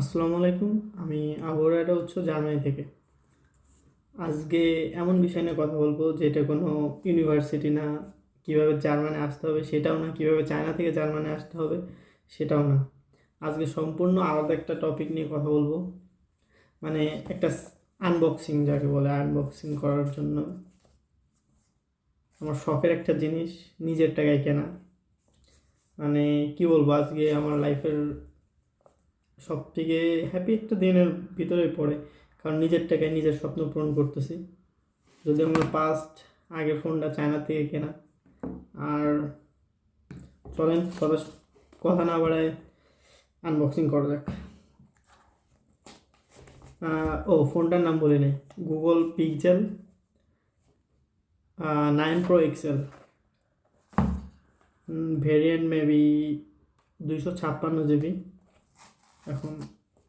আসসালামু আলাইকুম। আমি আবহাওয়াটা জার্মানি থেকে। আজকে এমন বিষয় নিয়ে কথা বলবো যেটা কোনো ইউনিভার্সিটি না, কিভাবে জার্মানি আসতে হবে সেটাও না, কিভাবে চায়না থেকে জার্মানি আসতে হবে সেটাও না। আজকে সম্পূর্ণ আলাদা একটা টপিক নিয়ে কথা বলবো। মানে একটা আনবক্সিং, যাকে বলে আনবক্সিং করার জন্য আমার শখের একটা জিনিস, নিজের টাকায় কেনা। মানে কি বলবো, আজকে আমার লাইফের সব থেকে হ্যাপি একটা দিনের ভিতরে পড়ে, কারণ নিজের টাকায় নিজের স্বপ্ন পূরণ করতেছি। যদি আমার পাস্ট আগের ফোনটা চায়না থেকে কেনা। আর চলেন কথা কথা না বাড়ায় আনবক্সিং করা যাক। ফোনটার নাম বলে নেই, Google pixel 9 Pro XL, variant maybe 256 GB। এখন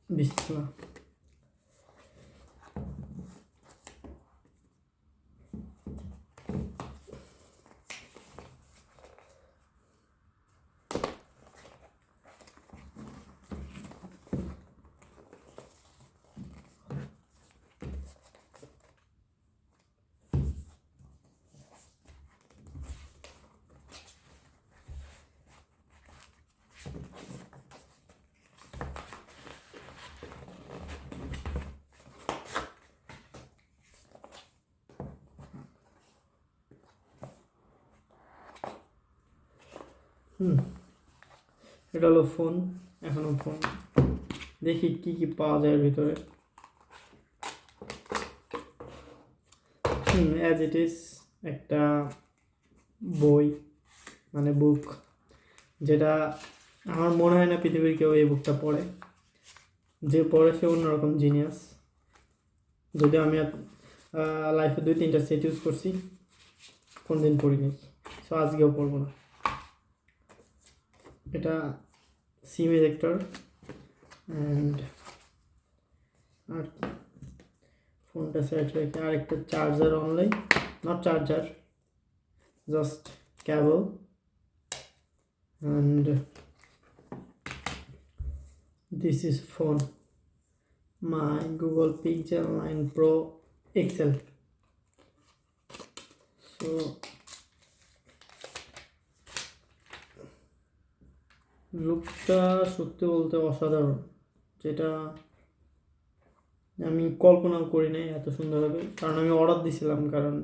বিসমিল্লাহ। এটা হলো ফোন। এখনো ফোন, দেখি কি কি পাওয়া যায় ভিতরে। অ্যাজ ইট ইজ একটা বই, মানে বুক, যেটা আমার মনে হয় না পৃথিবীর কেউ এই বুকটা পড়ে। যে পড়ে সে অন্যরকম জিনিয়াস। যদিও আমি লাইফে 2-3টা সেট ইউজ করছি, কোনদিন পড়িনি, সো আজকেও পড়বো না। এটা সিম ইজেক্টর অ্যান্ড আর ফোনটা সাইড রেখে আরেকটা charger online, not charger, just cable. And this is phone, my Google pixel 9 Pro XL। So লুকটা সত্যি বলতে অসাধারণ, যেটা আমি কল্পনাও করি নাই এত সুন্দর হবে। কারণ আমি অর্ডার দিছিলাম, কারণ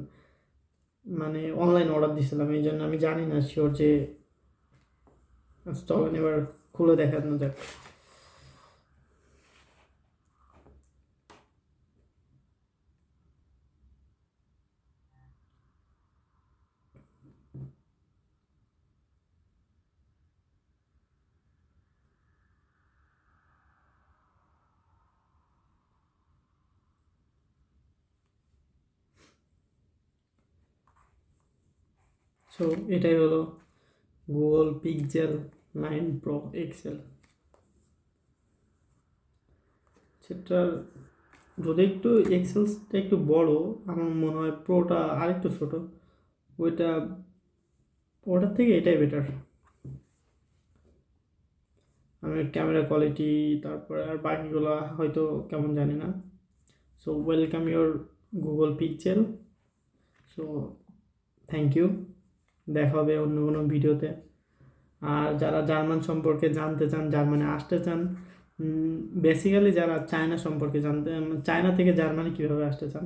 মানে অনলাইন অর্ডার দিছিলাম, এই জন্য আমি জানি না শিওর যে। চলেন এবার খুলে দেখানো যাক। সো এটাই হলো গুগল পিক্সেল 9 Pro XL। সেটার যদি একটু এক্সেলসটা একটু বড়, আমার মনে হয় প্রোটা আরেকটু ছোট। ওইটা, ওটার থেকে এটাই বেটার। আমি ক্যামেরা কোয়ালিটি, তারপরে আর বাকিগুলো হয়তো কেমন জানি না। So welcome your Google Pixel. So thank you, দেখা হবে অন্য কোনো ভিডিওতে। আর যারা জার্মান সম্পর্কে জানতে চান, জার্মানি আসতে চান, বেসিক্যালি যারা চায়না সম্পর্কে জানতে, চায়না থেকে জার্মানি কীভাবে আসতে চান,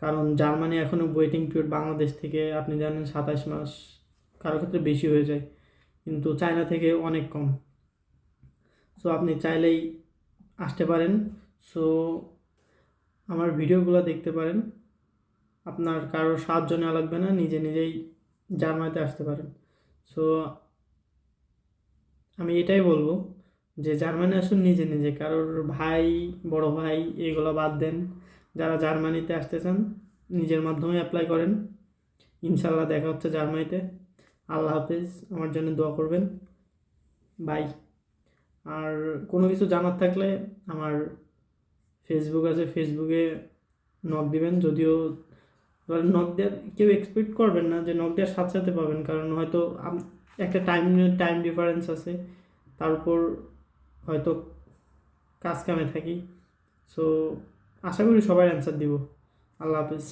কারণ জার্মানি এখনও ওয়েটিং পিরিয়ড বাংলাদেশ থেকে আপনি জানেন 27 মাস, কারো ক্ষেত্রে বেশি হয়ে যায়, কিন্তু চায়না থেকে অনেক কম। সো আপনি চাইলেই আসতে পারেন। সো আমার ভিডিওগুলো দেখতে পারেন, আপনার কারোর সাহায্য নেওয়া লাগবে না, নিজে নিজেই জার্মানিতে আসতে পারেন। সো আমি এটাই বলবো যে জার্মানি আসুন নিজে নিজে, কারোর ভাই, বড় ভাই এগুলো বাদ দেন। যারা জার্মানিতে আসতে চান নিজের মাধ্যমে অ্যাপ্লাই করেন। ইনশাল্লাহ দেখা হচ্ছে জার্মানিতে। আল্লাহ হাফেজ, আমার জন্য দোয়া করবেন। বাই। আর কোনো কিছু জানার থাকলে আমার ফেসবুক আছে, ফেসবুকে নক দিবেন। যদিও নক দেওয়ার কেউ এক্সপেক্ট করবেন না যে নক দেওয়ার সাথে সাথে পাবেন, কারণ হয়তো একটা টাইম ডিফারেন্স আছে, তার উপর হয়তো কাজ কামে থাকি। সো আশা করি সবাই অ্যান্সার দিব। আল্লাহ হাফেজ।